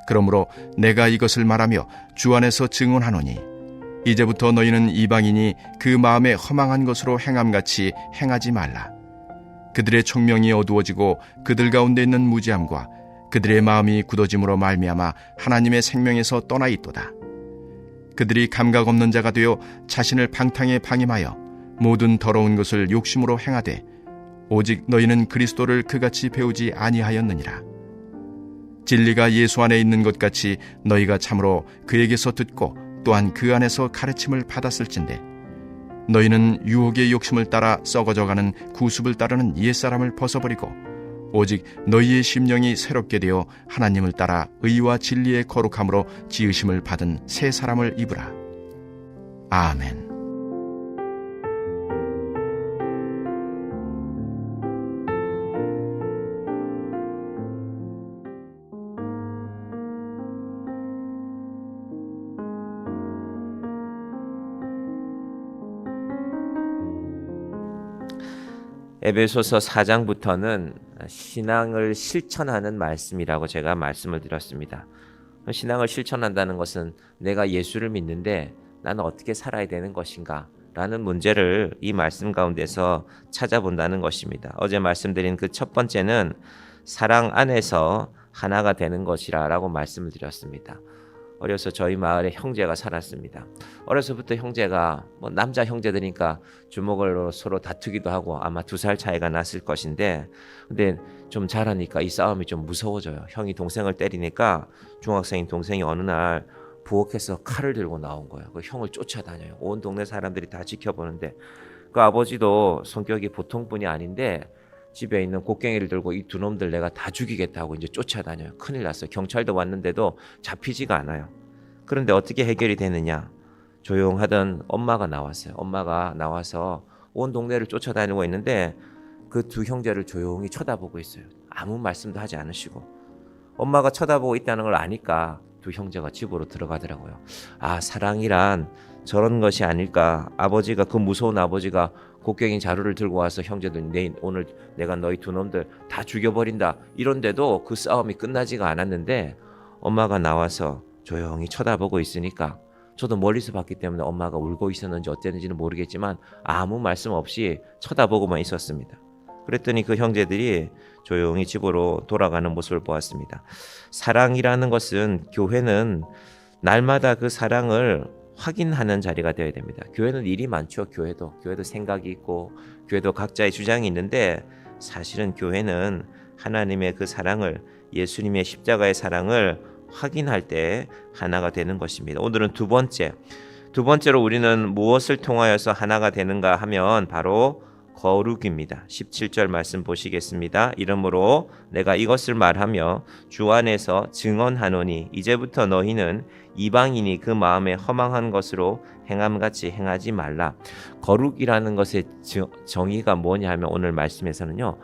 그러므로 내가 이것을 말하며 주 안에서 증언하노니 이제부터 너희는 이방인이 그 마음에 허망한 것으로 행함같이 행하지 말라. 그들의 총명이 어두워지고 그들 가운데 있는 무지함과 그들의 마음이 굳어짐으로 말미암아 하나님의 생명에서 떠나 있도다. 그들이 감각 없는 자가 되어 자신을 방탕에 방임하여 모든 더러운 것을 욕심으로 행하되 오직 너희는 그리스도를 그같이 배우지 아니하였느니라. 진리가 예수 안에 있는 것 같이 너희가 참으로 그에게서 듣고 또한 그 안에서 가르침을 받았을진데 너희는 유혹의 욕심을 따라 썩어져가는 구습을 따르는 옛사람을 벗어버리고 오직 너희의 심령이 새롭게 되어 하나님을 따라 의와 진리의 거룩함으로 지으심을 받은 새 사람을 입으라. 아멘. 에베소서 4장부터는 신앙을 실천하는 말씀이라고 제가 말씀을 드렸습니다. 신앙을 실천한다는 것은 내가 예수를 믿는데 나는 어떻게 살아야 되는 것인가 라는 문제를 이 말씀 가운데서 찾아본다는 것입니다. 어제 말씀드린 그 첫 번째는 사랑 안에서 하나가 되는 것이라 라고 말씀을 드렸습니다. 어려서 저희 마을에 형제가 살았습니다. 어려서부터 형제가 남자 형제들이니까 주먹으로 서로 다투기도 하고 아마 2살 차이가 났을 것인데 근데 좀 자라니까 이 싸움이 좀 무서워져요. 형이 동생을 때리니까 중학생인 동생이 어느 날 부엌에서 칼을 들고 나온 거예요. 그 형을 쫓아다녀요. 온 동네 사람들이 다 지켜보는데 그 아버지도 성격이 보통 분이 아닌데 집에 있는 곡괭이를 들고 이 두 놈들 내가 다 죽이겠다고 이제 쫓아다녀요. 큰일 났어요. 경찰도 왔는데도 잡히지가 않아요. 그런데 어떻게 해결이 되느냐? 조용하던 엄마가 나왔어요. 엄마가 나와서 온 동네를 쫓아다니고 있는데 그 두 형제를 조용히 쳐다보고 있어요. 아무 말씀도 하지 않으시고. 엄마가 쳐다보고 있다는 걸 아니까 두 형제가 집으로 들어가더라고요. 아, 사랑이란 저런 것이 아닐까. 아버지가 그 무서운 아버지가 곡괭이 자루를 들고 와서 형제들 오늘 내가 너희 두 놈들 다 죽여버린다 이런데도 그 싸움이 끝나지가 않았는데 엄마가 나와서 조용히 쳐다보고 있으니까 저도 멀리서 봤기 때문에 엄마가 울고 있었는지 어땠는지는 모르겠지만 아무 말씀 없이 쳐다보고만 있었습니다. 그랬더니 그 형제들이 조용히 집으로 돌아가는 모습을 보았습니다. 사랑이라는 것은 교회는 날마다 그 사랑을 확인하는 자리가 되어야 됩니다. 교회는 일이 많죠. 교회도 생각이 있고 교회도 각자의 주장이 있는데 사실은 교회는 하나님의 그 사랑을 예수님의 십자가의 사랑을 확인할 때 하나가 되는 것입니다. 오늘은 두 번째로 우리는 무엇을 통하여서 하나가 되는가 하면 바로 거룩입니다. 17절 말씀 보시겠습니다. 이러므로 내가 이것을 말하며 주 안에서 증언하노니 이제부터 너희는 이방인이 그 마음에 허망한 것으로 행함같이 행하지 말라. 거룩이라는 것의 정의가 뭐냐 하면 오늘 말씀에서는요,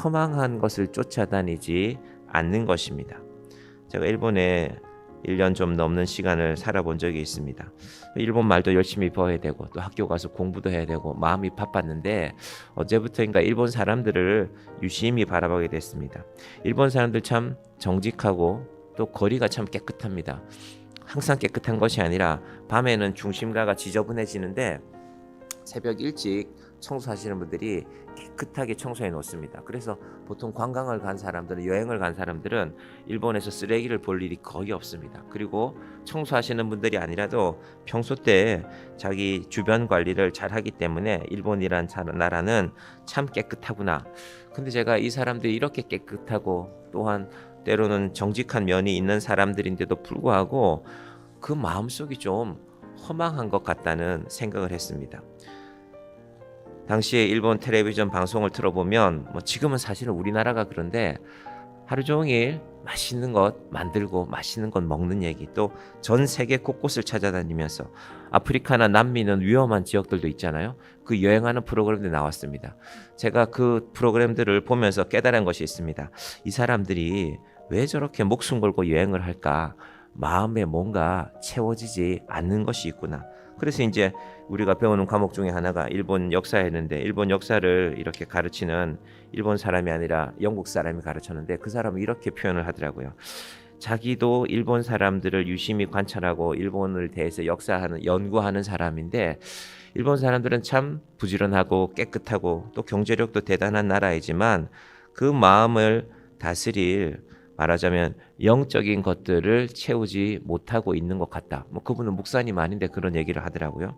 허망한 것을 쫓아다니지 않는 것입니다. 제가 일본에 1년 좀 넘는 시간을 살아본 적이 있습니다. 일본 말도 열심히 배워야 되고 또 학교 가서 공부도 해야 되고 마음이 바빴는데 어제부터인가 일본 사람들을 유심히 바라보게 됐습니다. 일본 사람들 참 정직하고 또 거리가 참 깨끗합니다. 항상 깨끗한 것이 아니라 밤에는 중심가가 지저분해지는데 새벽 일찍 청소하시는 분들이 깨끗하게 청소해 놓습니다. 그래서 보통 관광을 간 사람들은 여행을 간 사람들은 일본에서 쓰레기를 볼 일이 거의 없습니다. 그리고 청소하시는 분들이 아니라도 평소 때 자기 주변 관리를 잘 하기 때문에 일본이란 나라는 참 깨끗하구나. 근데 제가 이 사람들이 이렇게 깨끗하고 또한 때로는 정직한 면이 있는 사람들인데도 불구하고 그 마음속이 좀 허망한 것 같다는 생각을 했습니다. 당시에 일본 텔레비전 방송을 틀어보면 지금은 사실은 우리나라가 그런데 하루 종일 맛있는 것 만들고 맛있는 것 먹는 얘기, 또 전 세계 곳곳을 찾아다니면서 아프리카나 남미는 위험한 지역들도 있잖아요. 그 여행하는 프로그램들이 나왔습니다. 제가 그 프로그램들을 보면서 깨달은 것이 있습니다. 이 사람들이 왜 저렇게 목숨 걸고 여행을 할까? 마음에 뭔가 채워지지 않는 것이 있구나. 그래서 이제 우리가 배우는 과목 중에 하나가 일본 역사였는데 일본 역사를 이렇게 가르치는 일본 사람이 아니라 영국 사람이 가르쳤는데 그 사람은 이렇게 표현을 하더라고요. 자기도 일본 사람들을 유심히 관찰하고 일본을 대해서 연구하는 사람인데, 일본 사람들은 참 부지런하고 깨끗하고 또 경제력도 대단한 나라이지만 그 마음을 다스릴, 말하자면 영적인 것들을 채우지 못하고 있는 것 같다. 그분은 목사님 아닌데 그런 얘기를 하더라고요.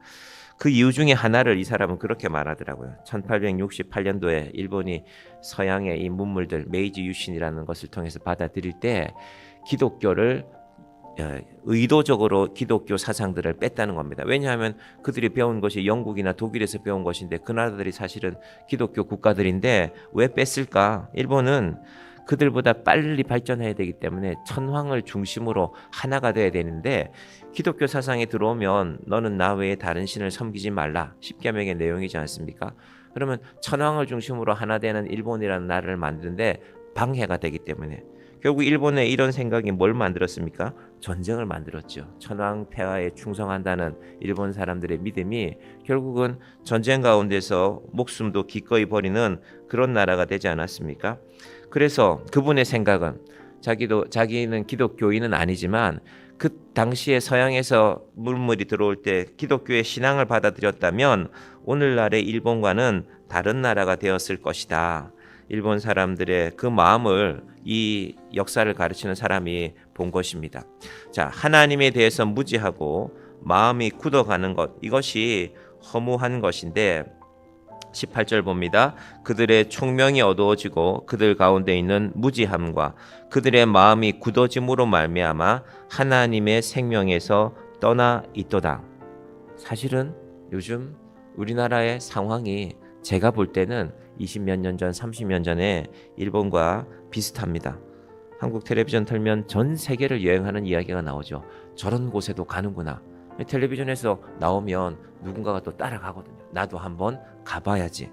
그 이유 중에 하나를 이 사람은 그렇게 말하더라고요. 1868년도에 일본이 서양의 이 문물들, 메이지 유신이라는 것을 통해서 받아들일 때 기독교를 의도적으로 기독교 사상들을 뺐다는 겁니다. 왜냐하면 그들이 배운 것이 영국이나 독일에서 배운 것인데 그 나라들이 사실은 기독교 국가들인데 왜 뺐을까? 일본은 그들보다 빨리 발전해야 되기 때문에 천황을 중심으로 하나가 돼야 되는데, 기독교 사상에 들어오면 너는 나 외에 다른 신을 섬기지 말라, 십계명의 내용이지 않습니까? 그러면 천황을 중심으로 하나 되는 일본이라는 나라를 만드는데 방해가 되기 때문에 결국 일본의 이런 생각이 뭘 만들었습니까? 전쟁을 만들었죠. 천황 폐하에 충성한다는 일본 사람들의 믿음이 결국은 전쟁 가운데서 목숨도 기꺼이 버리는 그런 나라가 되지 않았습니까? 그래서 그분의 생각은, 자기는 기독교인은 아니지만 그 당시에 서양에서 물물이 들어올 때 기독교의 신앙을 받아들였다면 오늘날의 일본과는 다른 나라가 되었을 것이다. 일본 사람들의 그 마음을 이 역사를 가르치는 사람이 본 것입니다. 자, 하나님에 대해서 무지하고 마음이 굳어가는 것, 이것이 허무한 것인데 18절 봅니다. 그들의 총명이 어두워지고 그들 가운데 있는 무지함과 그들의 마음이 굳어짐으로 말미암아 하나님의 생명에서 떠나 있도다. 사실은 요즘 우리나라의 상황이 제가 볼 때는 20몇 년 전, 30년 전에 일본과 비슷합니다. 한국 텔레비전 틀면 전 세계를 여행하는 이야기가 나오죠. 저런 곳에도 가는구나. 텔레비전에서 나오면 누군가가 또 따라가거든요. 나도 한번 가봐야지.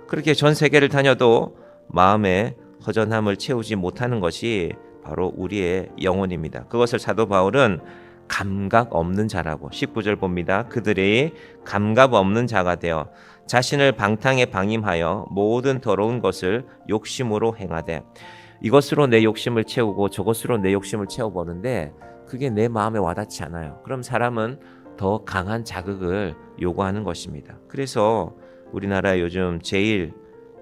그렇게 전 세계를 다녀도 마음의 허전함을 채우지 못하는 것이 바로 우리의 영혼입니다. 그것을 사도 바울은 감각 없는 자라고, 19절 봅니다. 그들이 감각 없는 자가 되어 자신을 방탕에 방임하여 모든 더러운 것을 욕심으로 행하되, 이것으로 내 욕심을 채우고 저것으로 내 욕심을 채워보는데 그게 내 마음에 와닿지 않아요. 그럼 사람은 더 강한 자극을 요구하는 것입니다. 그래서 우리나라 요즘 제일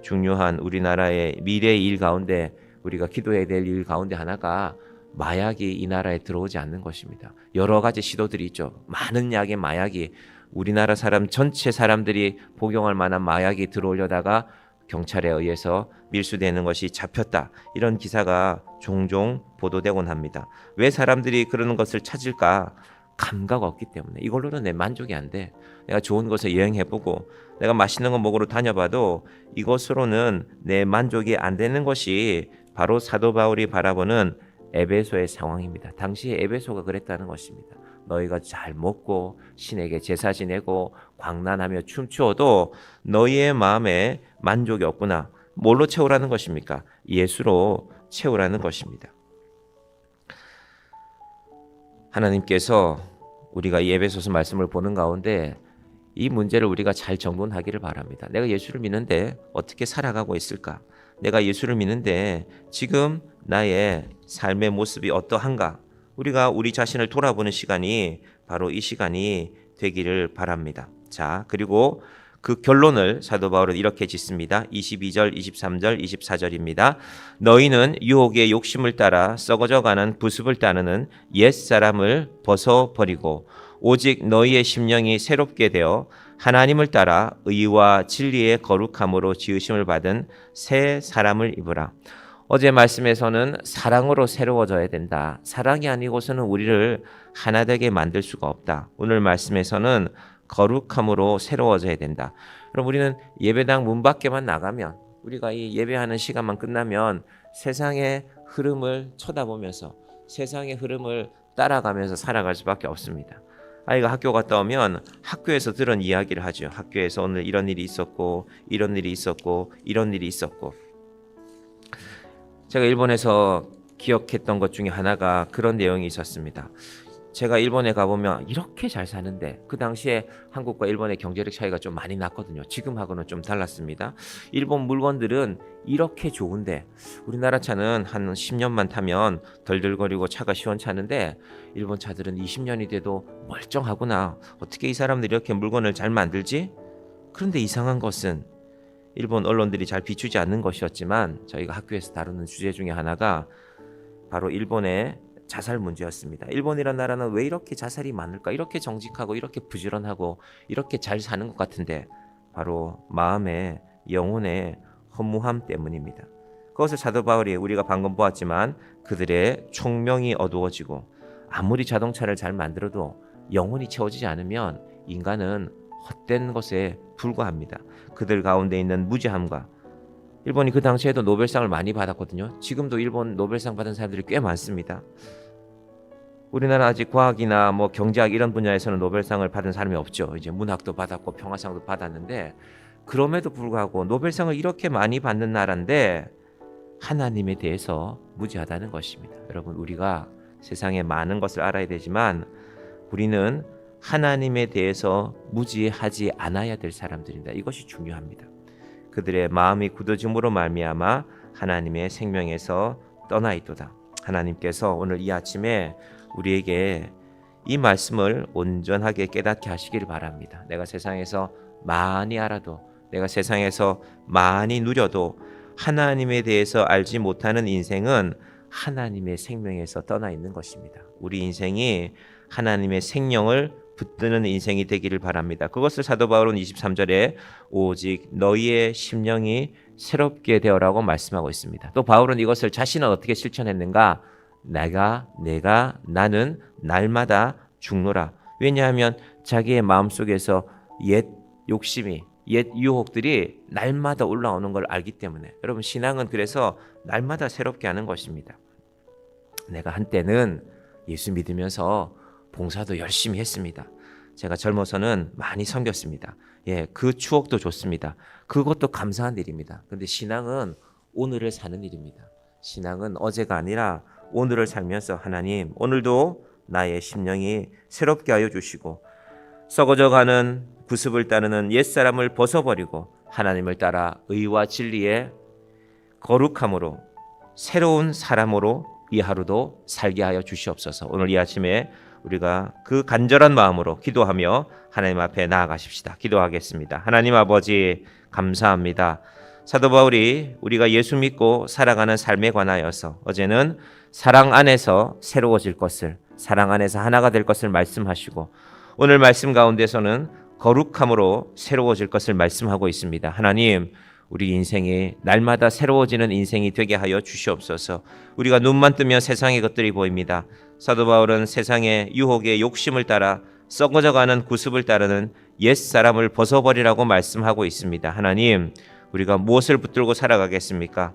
중요한 우리나라의 미래의 일 가운데, 우리가 기도해야 될 일 가운데 하나가 마약이 이 나라에 들어오지 않는 것입니다. 여러 가지 시도들이 있죠. 많은 약의 마약이, 우리나라 사람 전체 사람들이 복용할 만한 마약이 들어오려다가 경찰에 의해서 밀수되는 것이 잡혔다. 이런 기사가 종종 보도되곤 합니다. 왜 사람들이 그러는 것을 찾을까? 감각 없기 때문에. 이걸로는 내 만족이 안 돼. 내가 좋은 곳에 여행해보고 내가 맛있는 거 먹으러 다녀봐도 이것으로는 내 만족이 안 되는 것이 바로 사도 바울이 바라보는 에베소의 상황입니다. 당시에 에베소가 그랬다는 것입니다. 너희가 잘 먹고 신에게 제사 지내고 광란하며 춤추어도 너희의 마음에 만족이 없구나. 뭘로 채우라는 것입니까? 예수로 채우라는 것입니다. 하나님께서 우리가 이 에베소서 말씀을 보는 가운데 이 문제를 우리가 잘 정돈하기를 바랍니다. 내가 예수를 믿는데 어떻게 살아가고 있을까? 내가 예수를 믿는데 지금 나의 삶의 모습이 어떠한가? 우리가 우리 자신을 돌아보는 시간이 바로 이 시간이 되기를 바랍니다. 자, 그리고 그 결론을 사도 바울은 이렇게 짓습니다. 22절, 23절, 24절입니다. 너희는 유혹의 욕심을 따라 썩어져가는 부습을 따르는 옛사람을 벗어버리고 오직 너희의 심령이 새롭게 되어 하나님을 따라 의와 진리의 거룩함으로 지으심을 받은 새 사람을 입으라. 어제 말씀에서는 사랑으로 새로워져야 된다. 사랑이 아니고서는 우리를 하나 되게 만들 수가 없다. 오늘 말씀에서는 거룩함으로 새로워져야 된다. 그럼 우리는 예배당 문 밖에만 나가면, 우리가 이 예배하는 시간만 끝나면 세상의 흐름을 쳐다보면서 세상의 흐름을 따라가면서 살아갈 수밖에 없습니다. 아이가 학교 갔다 오면 학교에서 들은 이야기를 하죠. 학교에서 오늘 이런 일이 있었고 이런 일이 있었고 이런 일이 있었고. 제가 일본에서 기억했던 것 중에 하나가 그런 내용이 있었습니다. 제가 일본에 가보면 이렇게 잘 사는데, 그 당시에 한국과 일본의 경제력 차이가 좀 많이 났거든요. 지금하고는 좀 달랐습니다. 일본 물건들은 이렇게 좋은데 우리나라 차는 한 10년만 타면 덜덜거리고 차가 시원찮은데 일본 차들은 20년이 돼도 멀쩡하구나. 어떻게 이 사람들이 이렇게 물건을 잘 만들지? 그런데 이상한 것은 일본 언론들이 잘 비추지 않는 것이었지만 저희가 학교에서 다루는 주제 중에 하나가 바로 일본의 자살 문제였습니다. 일본이라는 나라는 왜 이렇게 자살이 많을까? 이렇게 정직하고 이렇게 부지런하고 이렇게 잘 사는 것 같은데 바로 마음의 영혼의 허무함 때문입니다. 그것을 사도 바울이 우리가 방금 보았지만 그들의 총명이 어두워지고 아무리 자동차를 잘 만들어도 영혼이 채워지지 않으면 인간은 헛된 것에 불과합니다. 그들 가운데 있는 무지함과 일본이 그 당시에도 노벨상을 많이 받았거든요. 지금도 일본 노벨상 받은 사람들이 꽤 많습니다. 우리나라 아직 과학이나 뭐 경제학 이런 분야에서는 노벨상을 받은 사람이 없죠. 이제 문학도 받았고 평화상도 받았는데 그럼에도 불구하고 노벨상을 이렇게 많이 받는 나라인데 하나님에 대해서 무지하다는 것입니다. 여러분, 우리가 세상에 많은 것을 알아야 되지만 우리는 하나님에 대해서 무지하지 않아야 될 사람들입니다. 이것이 중요합니다. 그들의 마음이 굳어짐으로 말미암아 하나님의 생명에서 떠나 있도다. 하나님께서 오늘 이 아침에 우리에게 이 말씀을 온전하게 깨닫게 하시기를 바랍니다. 내가 세상에서 많이 알아도, 내가 세상에서 많이 누려도 하나님에 대해서 알지 못하는 인생은 하나님의 생명에서 떠나 있는 것입니다. 우리 인생이 하나님의 생명을 붙드는 인생이 되기를 바랍니다. 그것을 사도 바울은 23절에 오직 너희의 심령이 새롭게 되어라고 말씀하고 있습니다. 또 바울은 이것을 자신은 어떻게 실천했는가? 나는 날마다 죽노라. 왜냐하면 자기의 마음속에서 옛 욕심이, 옛 유혹들이 날마다 올라오는 걸 알기 때문에. 여러분, 신앙은 그래서 날마다 새롭게 하는 것입니다. 내가 한때는 예수 믿으면서 봉사도 열심히 했습니다. 제가 젊어서는 많이 섬겼습니다. 그 추억도 좋습니다. 그것도 감사한 일입니다. 그런데 신앙은 오늘을 사는 일입니다. 신앙은 어제가 아니라 오늘을 살면서 하나님, 오늘도 나의 심령이 새롭게 하여 주시고 썩어져가는 구습을 따르는 옛사람을 벗어버리고 하나님을 따라 의와 진리의 거룩함으로 새로운 사람으로 이 하루도 살게 하여 주시옵소서. 오늘 이 아침에 우리가 그 간절한 마음으로 기도하며 하나님 앞에 나아가십시다. 기도하겠습니다. 하나님 아버지, 감사합니다. 사도 바울이 우리가 예수 믿고 살아가는 삶에 관하여서 어제는 사랑 안에서 새로워질 것을, 사랑 안에서 하나가 될 것을 말씀하시고 오늘 말씀 가운데서는 거룩함으로 새로워질 것을 말씀하고 있습니다. 하나님, 우리 인생이 날마다 새로워지는 인생이 되게 하여 주시옵소서. 우리가 눈만 뜨면 세상의 것들이 보입니다. 사도 바울은 세상의 유혹의 욕심을 따라 썩어져가는 구습을 따르는 옛사람을 벗어버리라고 말씀하고 있습니다. 하나님, 우리가 무엇을 붙들고 살아가겠습니까?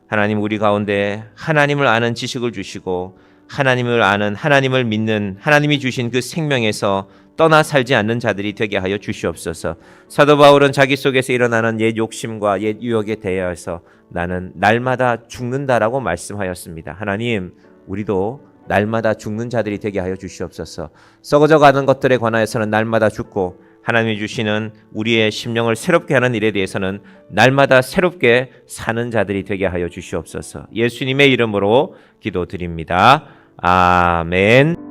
하나님, 우리 가운데 하나님을 아는 지식을 주시고 하나님을 아는, 하나님을 믿는, 하나님이 주신 그 생명에서 떠나 살지 않는 자들이 되게 하여 주시옵소서. 사도 바울은 자기 속에서 일어나는 옛 욕심과 옛 유혹에 대하여서 나는 날마다 죽는다라고 말씀하였습니다. 하나님, 우리도 날마다 죽는 자들이 되게 하여 주시옵소서. 썩어져가는 것들에 관하여서는 날마다 죽고 하나님이 주시는 우리의 심령을 새롭게 하는 일에 대해서는 날마다 새롭게 사는 자들이 되게 하여 주시옵소서. 예수님의 이름으로 기도드립니다. 아멘.